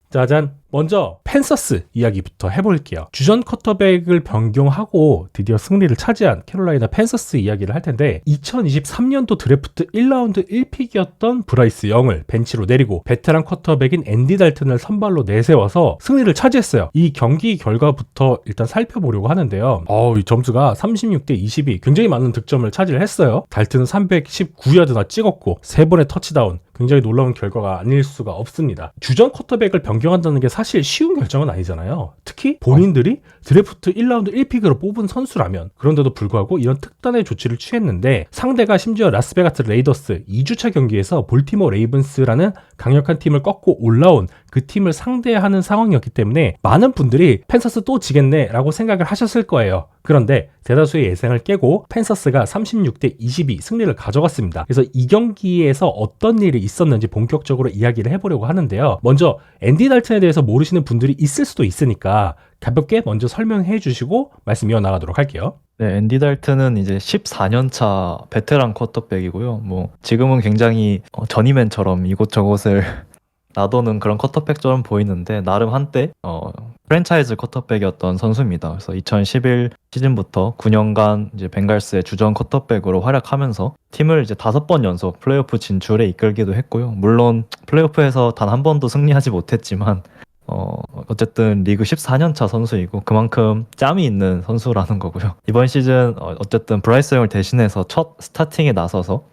짜잔! 먼저 펜서스 이야기부터 해볼게요. 주전 쿼터백을 변경하고 드디어 승리를 차지한 캐롤라이나 펜서스 이야기를 할 텐데 2023년도 드래프트 1라운드 1픽이었던 브라이스 영을 벤치로 내리고 베테랑 쿼터백인 앤디 달튼을 선발로 내세워서 승리를 차지했어요. 이 경기 결과부터 일단 살펴보려고 하는데요. 이 점수가 36대 22, 굉장히 많은 득점을 차지를 했어요. 달튼은 319야드나 찍었고 3번의 터치다운, 굉장히 놀라운 결과가 아닐 수가 없습니다. 주전 쿼터백을 변경한다는 게 사실 쉬운 결정은 아니잖아요. 특히 본인들이 드래프트 1라운드 1픽으로 뽑은 선수라면. 그런데도 불구하고 이런 특단의 조치를 취했는데 상대가 심지어 라스베가스 레이더스 2주차 경기에서 볼티모어 레이븐스라는 강력한 팀을 꺾고 올라온 그 팀을 상대하는 상황이었기 때문에 많은 분들이 펜서스 또 지겠네 라고 생각을 하셨을 거예요. 그런데 대다수의 예상을 깨고 펜서스가 36대 22 승리를 가져갔습니다. 그래서 이 경기에서 어떤 일이 있었는지 본격적으로 이야기를 해보려고 하는데요. 먼저 앤디 달튼에 대해서 모르시는 분들이 있을 수도 있으니까 가볍게 먼저 설명해 주시고 말씀 이어나가도록 할게요. 네, 앤디 달튼은 이제 14년차 베테랑 쿼터백이고요. 지금은 굉장히 저니맨처럼 이곳저곳을 나도는 그런 쿼터백처럼 보이는데 나름 한때 프랜차이즈 쿼터백이었던 선수입니다. 그래서 2011 시즌부터 9년간 이제 벤갈스의 주전 쿼터백으로 활약하면서 팀을 이제 5번 연속 플레이오프 진출에 이끌기도 했고요. 물론 플레이오프에서 단 한 번도 승리하지 못했지만 어쨌든 리그 14년차 선수이고 그만큼 짬이 있는 선수라는 거고요. 이번 시즌 어쨌든 브라이스 영을 대신해서 첫 스타팅에 나서서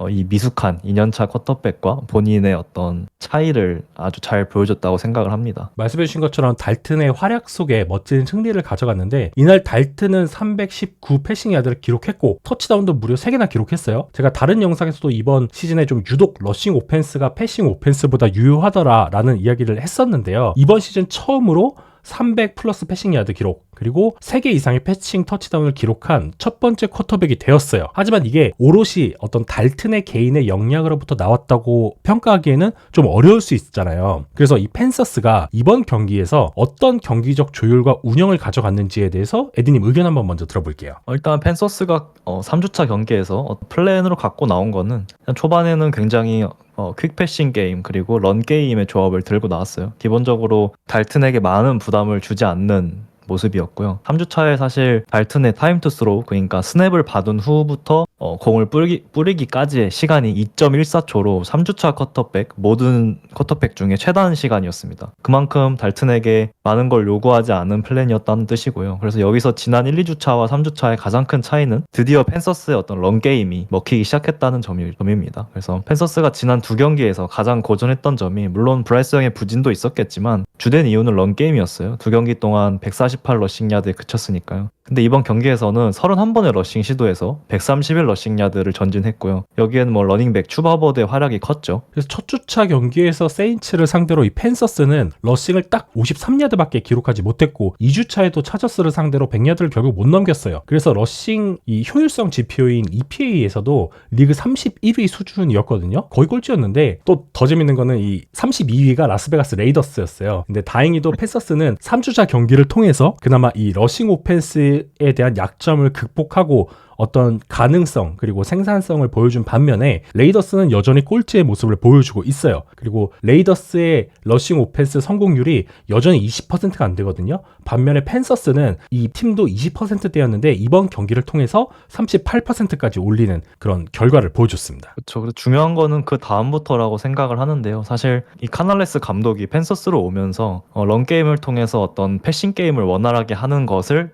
이 미숙한 2년차 쿼터백과 본인의 어떤 차이를 아주 잘 보여줬다고 생각을 합니다. 말씀해주신 것처럼 달튼의 활약 속에 멋진 승리를 가져갔는데 이날 달튼은 319 패싱 야드를 기록했고 터치다운도 무려 3개나 기록했어요. 제가 다른 영상에서도 이번 시즌에 좀 유독 러싱 오펜스가 패싱 오펜스보다 유효하더라 라는 이야기를 했었는데요. 이번 시즌 처음으로 300 플러스 패싱 야드 기록, 그리고 3개 이상의 패싱 터치다운을 기록한 첫 번째 쿼터백이 되었어요. 하지만 이게 오롯이 어떤 달튼의 개인의 역량으로부터 나왔다고 평가하기에는 좀 어려울 수 있잖아요. 그래서 이 펜서스가 이번 경기에서 어떤 경기적 조율과 운영을 가져갔는지에 대해서 에디님 의견 한번 먼저 들어볼게요. 일단 펜서스가 3주차 경기에서 플랜으로 갖고 나온 거는 초반에는 굉장히 퀵 패싱 게임 그리고 런 게임의 조합을 들고 나왔어요. 기본적으로 달튼에게 많은 부담을 주지 않는 모습이었고요. 3주차에 사실 달튼의 타임 투 스로우, 그러니까 스냅을 받은 후부터 공을 뿌리기까지의 시간이 2.14초로 3주차 쿼터백, 모든 쿼터백 중에 최단 시간이었습니다. 그만큼 달튼에게 많은 걸 요구하지 않은 플랜이었다는 뜻이고요. 그래서 여기서 지난 1, 2주차와 3주차의 가장 큰 차이는 드디어 펜서스의 어떤 런 게임이 먹히기 시작했다는 점입니다. 그래서 펜서스가 지난 2경기에서 가장 고전했던 점이, 물론 브라이스 영의 부진도 있었겠지만 주된 이유는 런 게임이었어요. 2경기 동안 148 러싱 야드에 그쳤으니까요. 근데 이번 경기에서는 31번의 러싱 시도에서 131 러싱 야드를 전진했고요. 여기에는 러닝백 추바버드의 활약이 컸죠. 그래서 첫 주차 경기에서 세인츠를 상대로 이 펜서스는 러싱을 딱 53야드밖에 기록하지 못했고 2주차에도 차저스를 상대로 100야드를 결국 못 넘겼어요. 그래서 러싱 이 효율성 지표인 EPA에서도 리그 31위 수준이었거든요. 거의 꼴찌였는데 또 더 재밌는 거는 이 32위가 라스베가스 레이더스였어요. 근데 다행히도 펜서스는 3주차 경기를 통해서 그나마 이 러싱 오펜스에 대한 약점을 극복하고 어떤 가능성 그리고 생산성을 보여준 반면에 레이더스는 여전히 꼴찌의 모습을 보여주고 있어요. 그리고 레이더스의 러싱 오펜스 성공률이 여전히 20%가 안 되거든요. 반면에 펜서스는 이 팀도 20%대였는데 이번 경기를 통해서 38%까지 올리는 그런 결과를 보여줬습니다. 그렇죠. 그래서 중요한 거는 그 다음부터라고 생각을 하는데요. 사실 이 카날레스 감독이 펜서스로 오면서 런 게임을 통해서 어떤 패싱 게임을 원활하게 하는 것을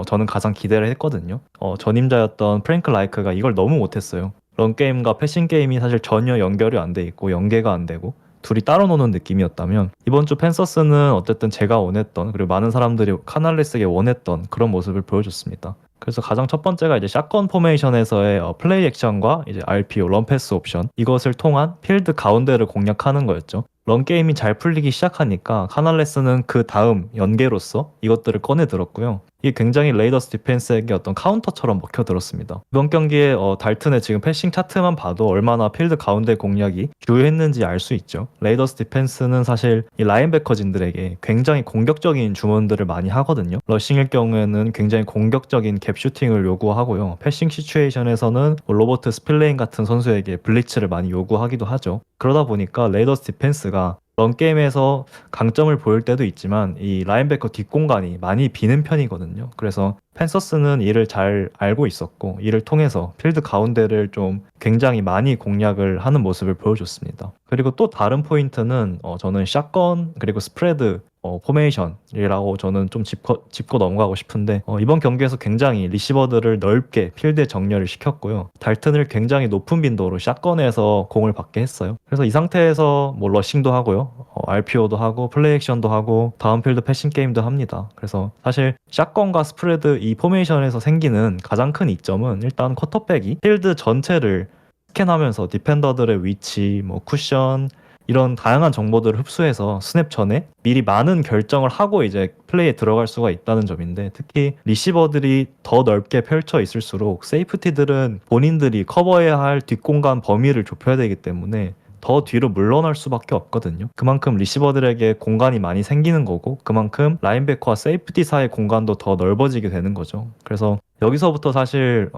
저는 가장 기대를 했거든요. 전임자였던 프랭크 라이크가 이걸 너무 못했어요. 런게임과 패싱게임이 사실 전혀 연결이 안 돼 있고 연계가 안 되고 둘이 따로 노는 느낌이었다면 이번 주 펜서스는 어쨌든 제가 원했던, 그리고 많은 사람들이 카날레스에게 원했던 그런 모습을 보여줬습니다. 그래서 가장 첫 번째가 이제 샷건 포메이션에서의 플레이 액션과 이제 RPO, 런패스 옵션, 이것을 통한 필드 가운데를 공략하는 거였죠. 런게임이 잘 풀리기 시작하니까 카날레스는 그 다음 연계로서 이것들을 꺼내 들었고요. 이게 굉장히 레이더스 디펜스에게 어떤 카운터처럼 먹혀들었습니다. 이번 경기에 달튼의 지금 패싱 차트만 봐도 얼마나 필드 가운데 공략이 주요했는지 알 수 있죠. 레이더스 디펜스는 사실 이 라인베커진들에게 굉장히 공격적인 주문들을 많이 하거든요. 러싱일 경우에는 굉장히 공격적인 갭 슈팅을 요구하고요. 패싱 시츄에이션에서는 로버트 스필레인 같은 선수에게 블리츠를 많이 요구하기도 하죠. 그러다 보니까 레이더스 디펜스가 런게임에서 강점을 보일 때도 있지만 이 라인베커 뒷공간이 많이 비는 편이거든요. 그래서 펜서스는 이를 잘 알고 있었고 이를 통해서 필드 가운데를 좀 굉장히 많이 공략을 하는 모습을 보여줬습니다. 그리고 또 다른 포인트는 저는 샷건 그리고 스프레드 포메이션이라고 저는 좀 짚고 넘어가고 싶은데 이번 경기에서 굉장히 리시버들을 넓게 필드에 정렬을 시켰고요. 달튼을 굉장히 높은 빈도로 샷건에서 공을 받게 했어요. 그래서 이 상태에서 뭐 러싱도 하고요. RPO도 하고 플레이 액션도 하고 다운필드 패싱 게임도 합니다. 그래서 사실 샷건과 스프레드 이 포메이션에서 생기는 가장 큰 이점은 일단 쿼터백이 필드 전체를 스캔하면서 디펜더들의 위치, 뭐 쿠션 이런 다양한 정보들을 흡수해서 스냅 전에 미리 많은 결정을 하고 이제 플레이에 들어갈 수가 있다는 점인데 특히 리시버들이 더 넓게 펼쳐 있을수록 세이프티들은 본인들이 커버해야 할 뒷공간 범위를 좁혀야 되기 때문에 더 뒤로 물러날 수밖에 없거든요. 그만큼 리시버들에게 공간이 많이 생기는 거고 그만큼 라인베커와 세이프티 사이의 공간도 더 넓어지게 되는 거죠. 그래서 여기서부터 사실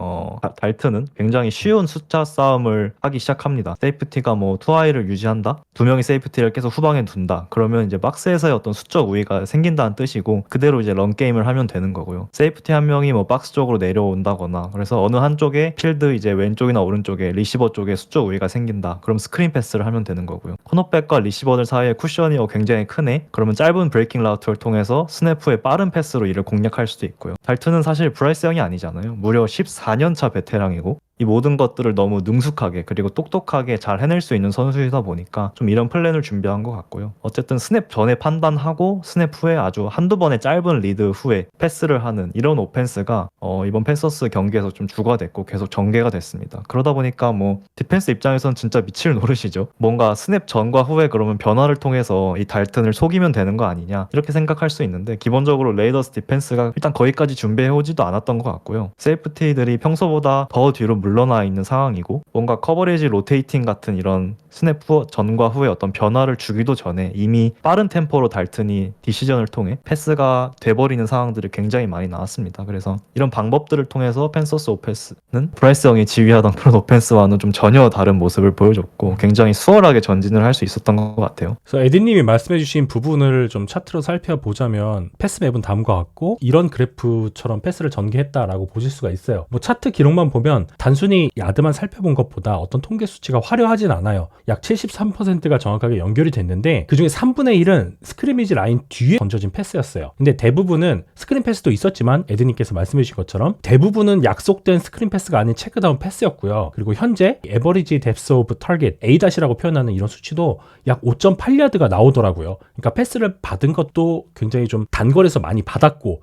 달튼은 굉장히 쉬운 숫자 싸움을 하기 시작합니다. 세이프티가 뭐 투하이를 유지한다? 두 명이 세이프티를 계속 후방에 둔다. 그러면 이제 박스에서의 어떤 수적 우위가 생긴다는 뜻이고 그대로 이제 런게임을 하면 되는 거고요. 세이프티 한 명이 뭐 박스 쪽으로 내려온다거나 그래서 어느 한쪽에 필드 이제 왼쪽이나 오른쪽에 리시버 쪽에 수적 우위가 생긴다. 그럼 스크린 패스를 하면 되는 거고요. 코너백과 리시버들 사이에 쿠션이 굉장히 크네? 그러면 짧은 브레이킹 라우트를 통해서 스냅 후에 빠른 패스로 이를 공략할 수도 있고요. 달튼은 사실 브라이스 형이 아니잖아요. 무려 14년차 베테랑이고 이 모든 것들을 너무 능숙하게 그리고 똑똑하게 잘 해낼 수 있는 선수이다 보니까 좀 이런 플랜을 준비한 것 같고요. 어쨌든 스냅 전에 판단하고 스냅 후에 아주 한두 번의 짧은 리드 후에 패스를 하는 이런 오펜스가 이번 펜서스 경기에서 좀 주가 됐고 계속 전개가 됐습니다. 그러다 보니까 뭐 디펜스 입장에선 진짜 미칠 노릇이죠. 뭔가 스냅 전과 후에 그러면 변화를 통해서 이 달튼을 속이면 되는 거 아니냐 이렇게 생각할 수 있는데 기본적으로 레이더스 디펜스가 일단 거기까지 준비해오지도 않았던 것 같고요. 세이프티들이 평소보다 더 뒤로 물러나 있는 상황이고 뭔가 커버리지 로테이팅 같은 이런 스냅 전과 후에 어떤 변화를 주기도 전에 이미 빠른 템포로 달튼이 디시전을 통해 패스가 돼버리는 상황들이 굉장히 많이 나왔습니다. 그래서 이런 방법들을 통해서 펜서스 오펜스는 브라이스 형이 지휘하던 그런 오펜스와는 좀 전혀 다른 모습을 보여줬고 굉장히 수월하게 전진을 할 수 있었던 것 같아요. 그래서 에디님이 말씀해주신 부분을 좀 차트로 살펴보자면 패스 맵은 다음과 같고 이런 그래프처럼 패스를 전개했다라고 보실 수가 있어요. 뭐 차트 기록만 보면 단순히 야드만 살펴본 것보다 어떤 통계 수치가 화려하진 않아요. 약 73%가 정확하게 연결이 됐는데 그중에 3분의 1은 스크리미지 라인 뒤에 던져진 패스였어요. 근데 대부분은 스크린 패스도 있었지만 에드님께서 말씀해 주신 것처럼 대부분은 약속된 스크린 패스가 아닌 체크다운 패스였고요. 그리고 현재 에버리지 뎁스 오브 타겟 A-라고 표현하는 이런 수치도 약 5.8야드가 나오더라고요. 그러니까 패스를 받은 것도 굉장히 좀 단거리에서 많이 받고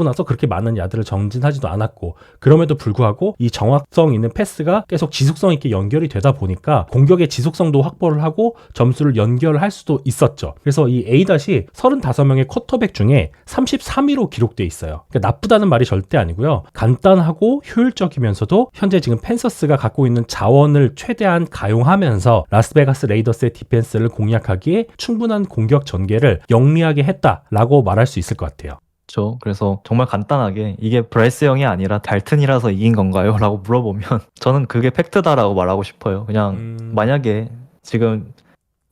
나서 그렇게 많은 야드를 전진하지도 않았고 그럼에도 불구하고 이 정확성 있는 패스가 계속 지속성 있게 연결이 되다 보니까 공격의 지속성도 확보를 하고 점수를 연결할 수도 있었죠. 그래서 이 A-이 35명의 쿼터백 중에 33위로 기록돼 있어요. 그러니까 나쁘다는 말이 절대 아니고요. 간단하고 효율적이면서도 현재 지금 펜서스가 갖고 있는 자원을 최대한 가용하면서 라스베가스 레이더스의 디펜스를 공략하기에 충분한 공격 전개를 영리하게 했다라고 말할 수 있을 것 같아요. 그렇죠. 그래서 정말 간단하게 이게 브라이스 형이 아니라 달튼이라서 이긴 건가요? 라고 물어보면 저는 그게 팩트다라고 말하고 싶어요. 그냥 만약에 지금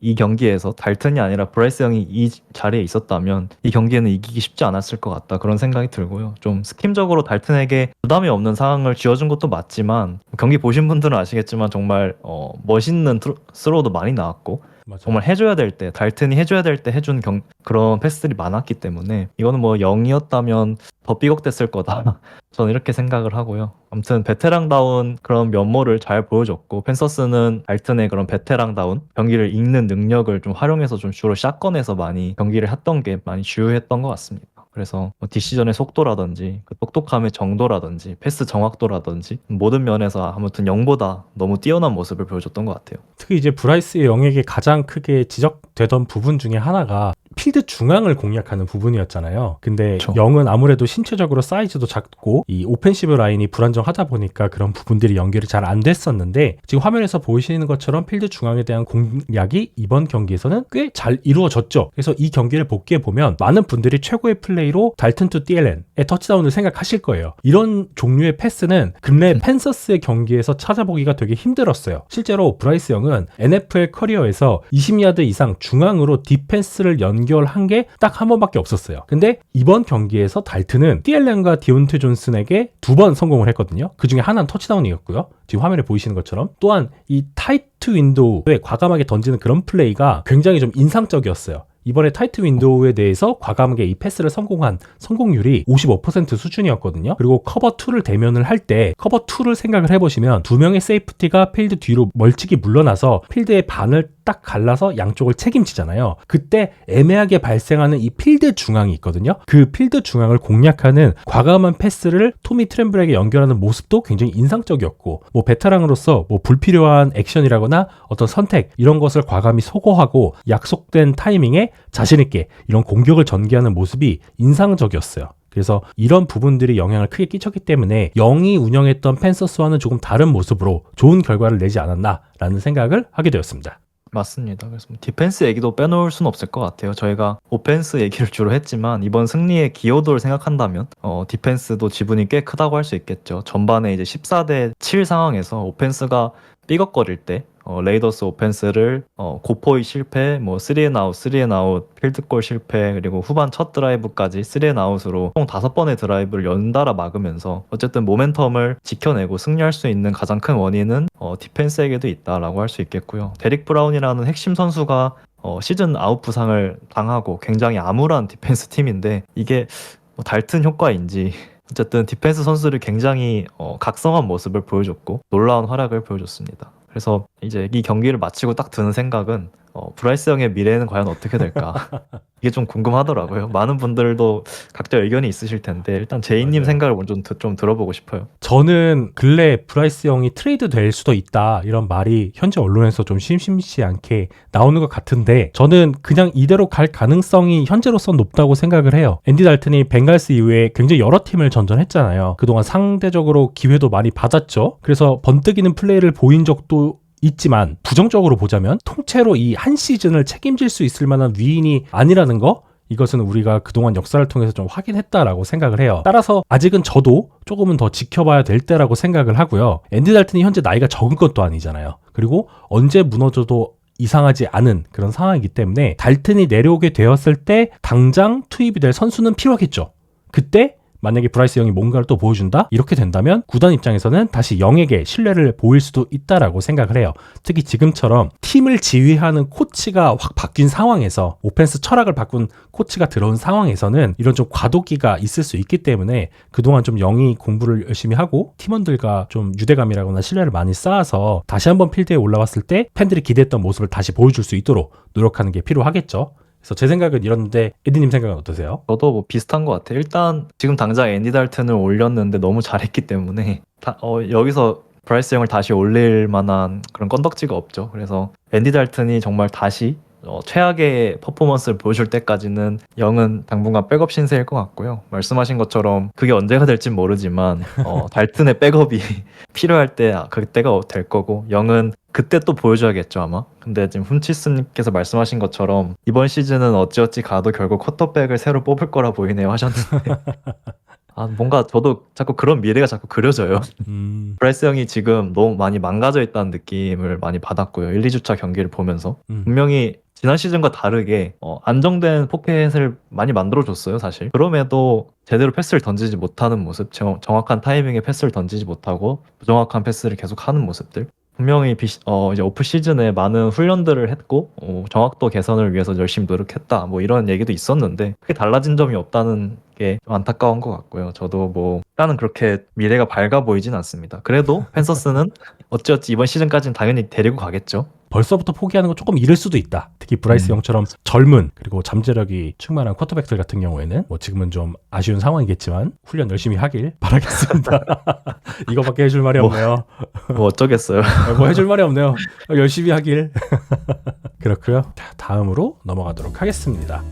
이 경기에서 달튼이 아니라 브라이스 형이 이 자리에 있었다면 이 경기에는 이기기 쉽지 않았을 것 같다 그런 생각이 들고요. 좀 스킴적으로 달튼에게 부담이 없는 상황을 쥐어준 것도 맞지만 경기 보신 분들은 아시겠지만 정말 멋있는 스로우도 많이 나왔고 맞아요. 정말 해줘야 될 때 달튼이 해줘야 될 때 해준 그런 패스들이 많았기 때문에 이거는 뭐 0이었다면 더 삐걱댔을 거다 저는 이렇게 생각을 하고요. 아무튼 베테랑다운 그런 면모를 잘 보여줬고 펜서스는 달튼의 그런 베테랑다운 경기를 읽는 능력을 좀 활용해서 좀 주로 샷건에서 많이 경기를 했던 게 많이 주요했던 것 같습니다. 그래서 뭐 디시전의 속도라든지 그 똑똑함의 정도라든지 패스 정확도라든지 모든 면에서 아무튼 0보다 너무 뛰어난 모습을 보여줬던 것 같아요. 특히 이제 브라이스의 영역에 가장 크게 지적되던 부분 중에 하나가 필드 중앙을 공략하는 부분이었잖아요. 근데 그쵸. 영은 아무래도 신체적으로 사이즈도 작고 이 오펜시브 라인이 불안정하다 보니까 그런 부분들이 연결이 잘 안 됐었는데 지금 화면에서 보이시는 것처럼 필드 중앙에 대한 공략이 이번 경기에서는 꽤 잘 이루어졌죠. 그래서 이 경기를 복귀해 보면 많은 분들이 최고의 플레이로 달튼 투 띠엘렌의 터치다운을 생각하실 거예요. 이런 종류의 패스는 근래 펜서스의 경기에서 찾아보기가 되게 힘들었어요. 실제로 브라이스 영은 NFL 커리어에서 20야드 이상 중앙으로 디펜스를 연결한 게 딱 한 번밖에 없었어요. 근데 이번 경기에서 달튼은 띠엘렌과 디온테 존슨에게 2번 성공을 했거든요. 그 중에 하나는 터치다운이었고요. 지금 화면에 보이시는 것처럼 또한 이 타이트 윈도우에 과감하게 던지는 그런 플레이가 굉장히 좀 인상적이었어요. 이번에 타이트 윈도우에 대해서 과감하게 이 패스를 성공한 성공률이 55% 수준이었거든요. 그리고 커버 2를 대면을 할 때 커버 2를 생각을 해보시면 두 명의 세이프티가 필드 뒤로 멀찍이 물러나서 필드의 반을 딱 갈라서 양쪽을 책임지잖아요. 그때 애매하게 발생하는 이 필드 중앙이 있거든요. 그 필드 중앙을 공략하는 과감한 패스를 토미 트렘블에게 연결하는 모습도 굉장히 인상적이었고 뭐 베테랑으로서 뭐 불필요한 액션이라거나 어떤 선택 이런 것을 과감히 소거하고 약속된 타이밍에 자신있게 이런 공격을 전개하는 모습이 인상적이었어요. 그래서 이런 부분들이 영향을 크게 끼쳤기 때문에 영이 운영했던 펜서스와는 조금 다른 모습으로 좋은 결과를 내지 않았나라는 생각을 하게 되었습니다. 맞습니다. 그래서 디펜스 얘기도 빼놓을 수는 없을 것 같아요. 저희가 오펜스 얘기를 주로 했지만 이번 승리의 기여도를 생각한다면 디펜스도 지분이 꽤 크다고 할 수 있겠죠. 전반에 이제 14대 7 상황에서 오펜스가 삐걱거릴 때 레이더스 오펜스를 고포이 실패, 뭐 3앤아웃, 3앤아웃, 필드골 실패, 그리고 후반 첫 드라이브까지 3앤아웃으로 총 5번의 드라이브를 연달아 막으면서 어쨌든 모멘텀을 지켜내고 승리할 수 있는 가장 큰 원인은 디펜스에게도 있다라고 할 수 있겠고요. 데릭 브라운이라는 핵심 선수가 시즌 아웃 부상을 당하고 굉장히 암울한 디펜스 팀인데 이게 뭐 달튼 효과인지 어쨌든 디펜스 선수들이 굉장히 각성한 모습을 보여줬고 놀라운 활약을 보여줬습니다. 그래서 이제 이 경기를 마치고 딱 드는 생각은 브라이스 형의 미래는 과연 어떻게 될까 이게 좀 궁금하더라고요. 많은 분들도 각자 의견이 있으실 텐데 일단 제이님 맞아요. 생각을 먼저 좀 들어보고 싶어요. 저는 근래 브라이스 영이 트레이드 될 수도 있다 이런 말이 현재 언론에서 좀 심심치 않게 나오는 것 같은데 저는 그냥 이대로 갈 가능성이 현재로선 높다고 생각을 해요. 앤디 달튼이 벵갈스 이후에 굉장히 여러 팀을 전전했잖아요. 그동안 상대적으로 기회도 많이 받았죠. 그래서 번뜩이는 플레이를 보인 적도 있지만 부정적으로 보자면 통째로 이 한 시즌을 책임질 수 있을 만한 위인이 아니라는 거 이것은 우리가 그동안 역사를 통해서 좀 확인했다라고 생각을 해요. 따라서 아직은 저도 조금은 더 지켜봐야 될 때라고 생각을 하고요. 앤디 달튼이 현재 나이가 적은 것도 아니잖아요. 그리고 언제 무너져도 이상하지 않은 그런 상황이기 때문에 달튼이 내려오게 되었을 때 당장 투입이 될 선수는 필요하겠죠. 그때 만약에 브라이스 영이 뭔가를 또 보여준다? 이렇게 된다면 구단 입장에서는 다시 영에게 신뢰를 보일 수도 있다라고 생각을 해요. 특히 지금처럼 팀을 지휘하는 코치가 확 바뀐 상황에서 오펜스 철학을 바꾼 코치가 들어온 상황에서는 이런 좀 과도기가 있을 수 있기 때문에 그동안 좀 영이 공부를 열심히 하고 팀원들과 좀 유대감이라거나 신뢰를 많이 쌓아서 다시 한번 필드에 올라왔을 때 팬들이 기대했던 모습을 다시 보여줄 수 있도록 노력하는 게 필요하겠죠. 그래서 제 생각은 이런데 에디님 생각은 어떠세요? 저도 뭐 비슷한 것 같아요. 일단 지금 당장 앤디 달튼을 올렸는데 너무 잘했기 때문에 여기서 브라이스 형을 다시 올릴 만한 그런 건덕지가 없죠. 그래서 앤디 달튼이 정말 다시 최악의 퍼포먼스를 보여줄 때까지는 영은 당분간 백업 신세일 것 같고요. 말씀하신 것처럼 그게 언제가 될진 모르지만 달튼의 백업이 필요할 때 그때가 될 거고 영은 그때 또 보여줘야겠죠 아마. 근데 지금 훔치스님께서 말씀하신 것처럼 이번 시즌은 어찌어찌 가도 결국 쿼터백을 새로 뽑을 거라 보이네요 하셨는데 뭔가 저도 자꾸 그런 미래가 자꾸 그려져요. 브라이스 형이 지금 너무 많이 망가져 있다는 느낌을 많이 받았고요. 1, 2주차 경기를 보면서 분명히 지난 시즌과 다르게 안정된 포켓을 많이 만들어줬어요 사실. 그럼에도 제대로 패스를 던지지 못하는 모습, 정확한 타이밍에 패스를 던지지 못하고 부정확한 패스를 계속 하는 모습들, 분명히 이제 오프 시즌에 많은 훈련들을 했고 정확도 개선을 위해서 열심히 노력했다 뭐 이런 얘기도 있었는데 크게 달라진 점이 없다는 게 좀 안타까운 것 같고요. 저도 뭐 일단은 그렇게 미래가 밝아 보이진 않습니다. 그래도 펜서스는 어찌어찌 이번 시즌까지는 당연히 데리고 가겠죠. 벌써부터 포기하는 건 조금 이를 수도 있다. 특히 브라이스 영처럼 젊은 그리고 잠재력이 충만한 쿼터백들 같은 경우에는 뭐 지금은 좀 아쉬운 상황이겠지만 훈련 열심히 하길 바라겠습니다. 이거밖에 해줄 말이 없네요. 뭐 어쩌겠어요. 뭐 해줄 말이 없네요. 열심히 하길. 그렇고요. 자, 다음으로 넘어가도록 하겠습니다.